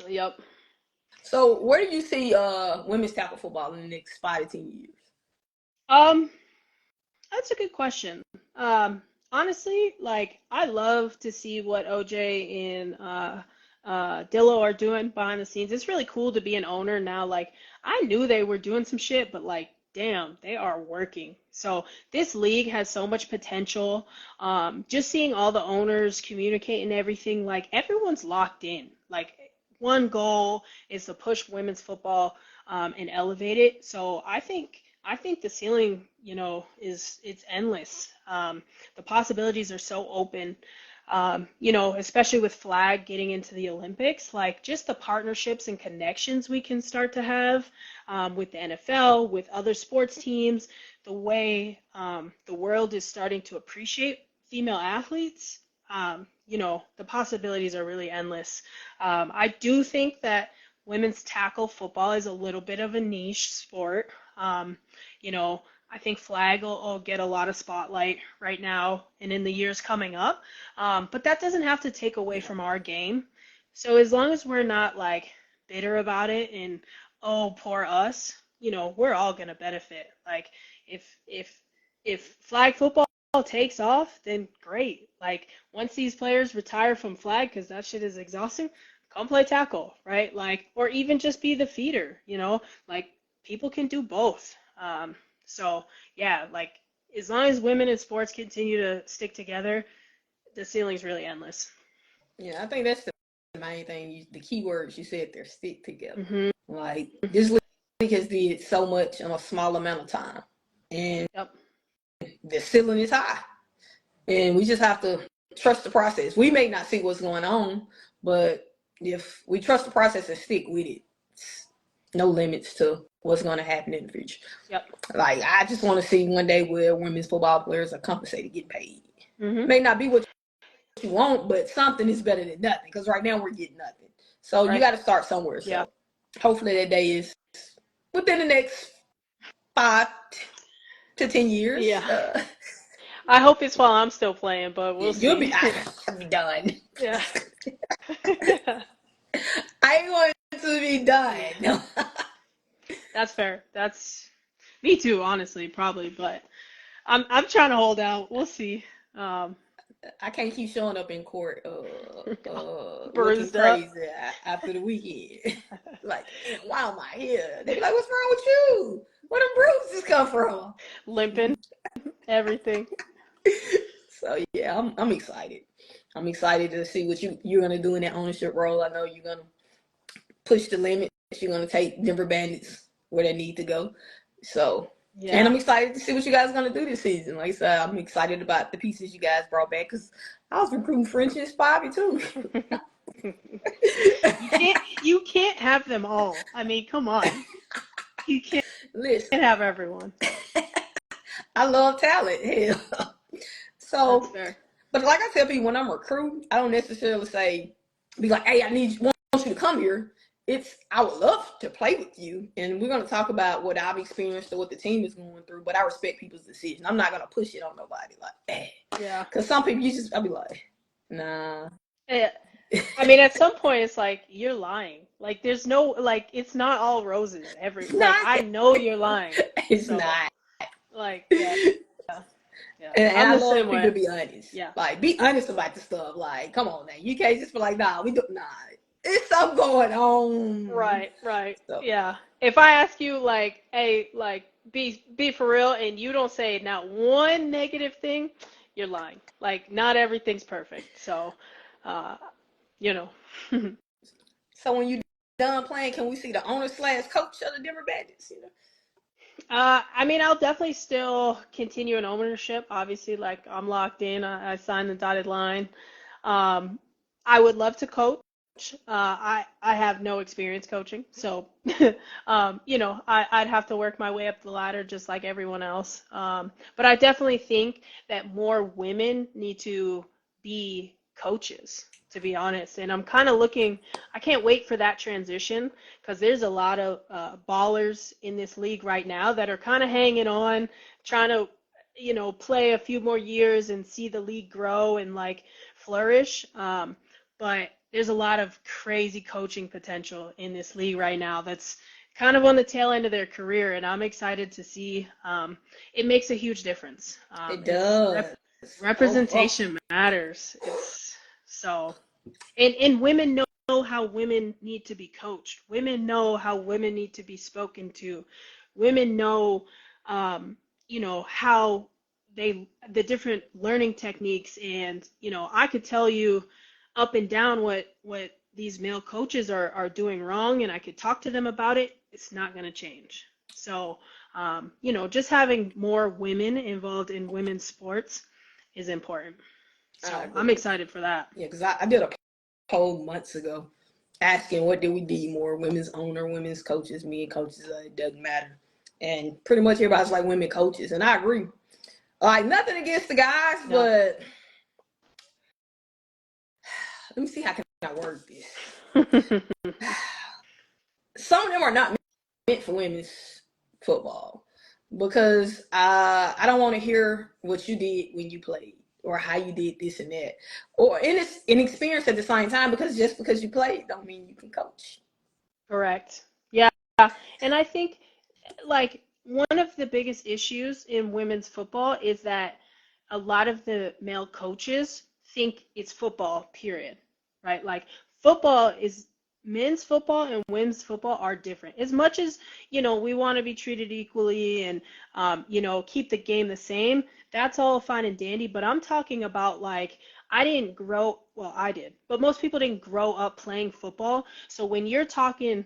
Yep. So where do you see women's tackle football in the next 5 to 10 years? Um, that's a good question. Honestly, like, I love to see what OJ and Dillo are doing behind the scenes. It's really cool to be an owner now. Like, I knew they were doing some shit, but like, damn, they are working. So this league has so much potential. Just seeing all the owners communicate and everything, like, everyone's locked in. Like, one goal is to push women's football and elevate it. So I think the ceiling, it's endless. The possibilities are so open. Especially with flag getting into the Olympics, like, just the partnerships and connections we can start to have with the NFL, with other sports teams, the way the world is starting to appreciate female athletes. The possibilities are really endless. I do think that women's tackle football is a little bit of a niche sport. You know, I think flag will get a lot of spotlight right now and in the years coming up. But that doesn't have to take away from our game. So as long as we're not like bitter about it and, oh, poor us, we're all gonna benefit. Like, if flag football takes off, then great. Like, once these players retire from flag because that shit is exhausting, come play tackle, right? Like, or even just be the feeder, like, people can do both. So yeah, like, as long as women in sports continue to stick together, the ceiling's really endless. Yeah, I think that's the main thing. The key words you said there: stick together. Hmm. Like, this league has did so much in a small amount of time, and Yep. the ceiling is high, and we just have to trust the process. We may not see what's going on, but if we trust the process and stick with it, no limits to what's going to happen in the future. Yep. Like, I just want to see one day where women's football players are compensated, get paid. Hmm. May not be what you want, but something is better than nothing. Because right now we're getting nothing. So you Right. got to start somewhere. Yeah. So hopefully that day is within the next 5 to 10 years. Yeah. I hope it's while I'm still playing, but we'll You'll be. see. I'll be done. Yeah. I ain't going to be done. No. That's fair. That's me too, honestly, probably, but I'm trying to hold out. We'll see. Um, I can't keep showing up in court looking Bruised up. crazy after the weekend. Like, damn, why am I here? They be like, what's wrong with you? Where the bruises come from? Limping, everything. So yeah, I'm excited. I'm excited to see what you're gonna do in that ownership role. I know you're gonna push the limits. You're gonna take Denver Bandits where they need to go. So, and Yeah. I'm excited to see what you guys are gonna do this season. Like I said, I'm excited about the pieces you guys brought back because I was recruiting French and Spivey too. You can't have them all. I mean, come on. You can't Listen, have everyone. I love talent. Hell. That's So, fair. but like I tell people, when I'm recruiting, I don't necessarily be like, hey, want you to come here. I would love to play with you. And we're going to talk about what I've experienced or what the team is going through, but I respect people's decision. I'm not going to push it on nobody like that. Yeah. Because some people, I'll be like, nah. Yeah. I mean, at some point, it's like you're lying. Like, there's no like, it's not all roses. Like, Nah, I know you're lying. it's So, not. like, yeah, yeah. And I'm I the love same people to way. be honest. Yeah. Like, be honest about the stuff. Like, come on now. You can't just be like, nah, nah. It's something going on. Right, right. So, Yeah. If I ask you like, hey, like be for real and you don't say not one negative thing, you're lying. Like not everything's perfect. So, uh, you know. so when you done playing, can we see the owner slash coach of the Denver Bandits? You know? I mean, I'll definitely still continue in ownership. Obviously, like I'm locked in. I signed the dotted line. Um, I would love to coach. I have no experience coaching, so I'd have to work my way up the ladder just like everyone else. But I definitely think that more women need to be coaches, to be honest. And I'm kind of looking. I can't wait for that transition because there's a lot of ballers in this league right now that are kind of hanging on, trying to play a few more years and see the league grow and like flourish. But there's a lot of crazy coaching potential in this league right now that's kind of on the tail end of their career, and I'm excited to see. It makes a huge difference. It does. Oh. Representation matters. It's so, and women know how women need to be coached. Women know how women need to be spoken to. Women know, how the different learning techniques, and I could tell you up and down what these male coaches are doing wrong, and I could talk to them about it. It's not going to change. So, just having more women involved in women's sports is important. So I'm excited for that. Yeah, because I did a poll months ago asking what do we need more, women's owner, women's coaches, men coaches, it doesn't matter. And pretty much everybody's like women coaches, and I agree. Like nothing against the guys, No. but let me see how can I word this. Some of them are not meant for women's football because I don't want to hear what you did when you played or how you did this and that, or inexperience at the same time, because just because you played don't mean you can coach. Correct. Yeah. And I think like one of the biggest issues in women's football is that a lot of the male coaches think it's football, period. Right? Like football is men's football and women's football are different. As much as, we want to be treated equally and keep the game the same, that's all fine and dandy, but I'm talking about like I did, but most people didn't grow up playing football. So when you're talking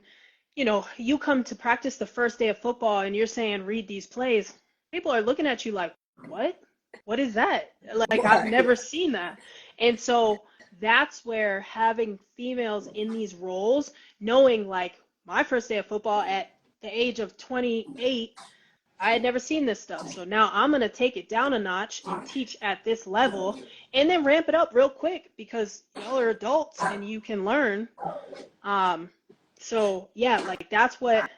you come to practice the first day of football and you're saying, read these plays, people are looking at you like, what? What is that? Like, I've Right. never seen that. And so that's where having females in these roles, knowing like my first day of football at the age of 28, I had never seen this stuff. So now I'm going to take it down a notch and teach at this level and then ramp it up real quick because y'all are adults and you can learn. So yeah, like that's what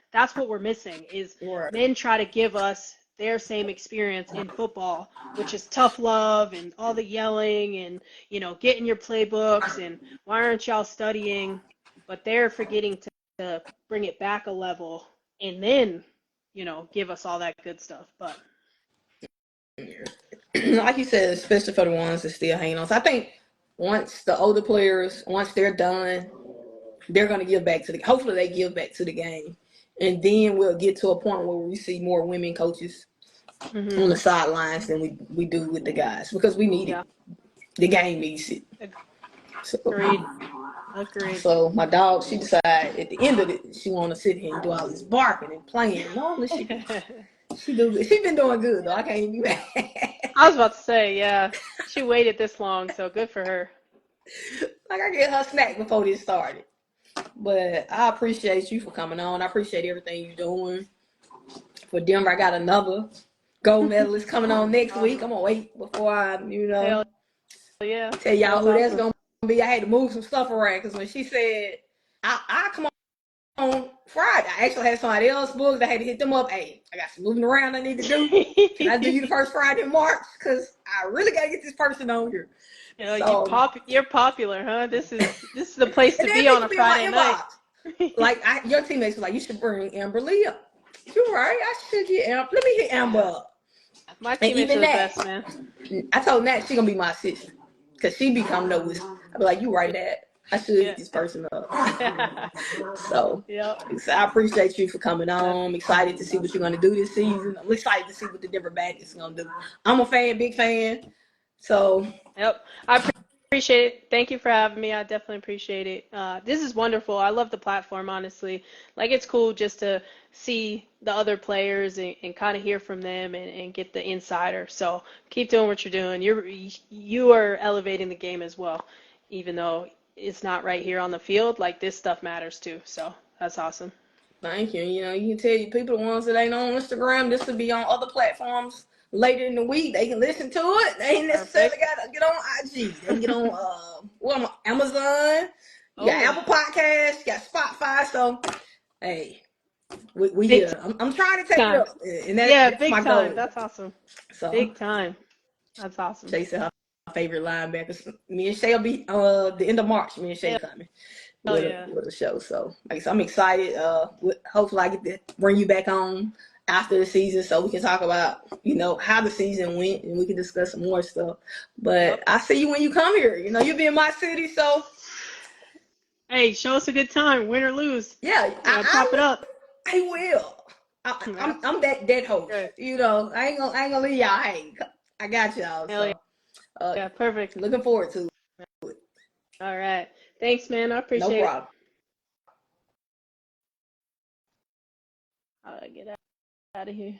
we're missing is Right. men try to give us their same experience in football, which is tough love and all the yelling and getting your playbooks and why aren't y'all studying? But they're forgetting to bring it back a level and then give us all that good stuff. But Like you said, especially for the ones that still hanging on. So I think once the older players, once they're done, they're going to give back to hopefully they give back to the game. And then we'll get to a point where we see more women coaches on the sidelines than we do with the guys because we need it. The game needs it. Agreed. So my dog, she decided at the end of it, she want to sit here and do all this barking and playing. Normally she do good. She been doing good though. I can't be mad. I was about to say, yeah, she waited this long, so good for her. Like I get her snack before this started. But I appreciate you for coming on. I appreciate everything you're doing. For Denver, I got another gold medalist coming on next week. I'm gonna wait before I, Hell yeah. tell y'all who that's gonna be. I had to move some stuff around because when she said I come on Friday, I actually had somebody else booked. I had to hit them up. Hey, I got some moving around I need to do. Can I do you the first Friday in March? Because I really gotta get this person on here. So, you're popular, huh? This is the place to be on a Friday night. Like your teammates were like, you should bring Amber Lee up. You're right. I should get Amber. Let me hit Amber up. My teammates are the best, man. I told Nat she gonna be my assistant because she become no whisper. I be like, you right, Nat. I should hit this person up. So I appreciate you for coming on. I'm excited to see what you're gonna do this season. I'm excited to see what the Denver Bandits are gonna do. I'm a fan, big fan. So I appreciate it. Thank you for having me. I definitely appreciate it. This is wonderful. I love the platform, honestly. Like, it's cool just to see the other players and kind of hear from them and get the insider. So keep doing what you're doing. You are elevating the game as well, even though it's not right here on the field. Like, this stuff matters too. So that's awesome. Thank you. You can tell you people, the ones that ain't on Instagram, this will be on other platforms later in the week. They can listen to it. They ain't necessarily got to get on IG. They can get on Amazon. You got Apple Podcasts. You got Spotify. So, hey, we here. I'm trying to take it up. And that's big my time. goal. That's awesome. So, big time. That's awesome. Shay said her favorite linebackers. Me and Shay will be the end of March. Me and Shay coming. With a show. So I'm excited. Hopefully I get to bring you back on after the season so we can talk about, how the season went and we can discuss some more stuff. But I see you when you come here. You'll be in my city, so hey, show us a good time, win or lose. Yeah, top it up. I will. I'm that dead host. Good. I ain't gonna leave y'all. Hey, I got y'all. So yeah, perfect. Looking forward to it. All right. Thanks, man. I appreciate it. No problem. I'll get out of here.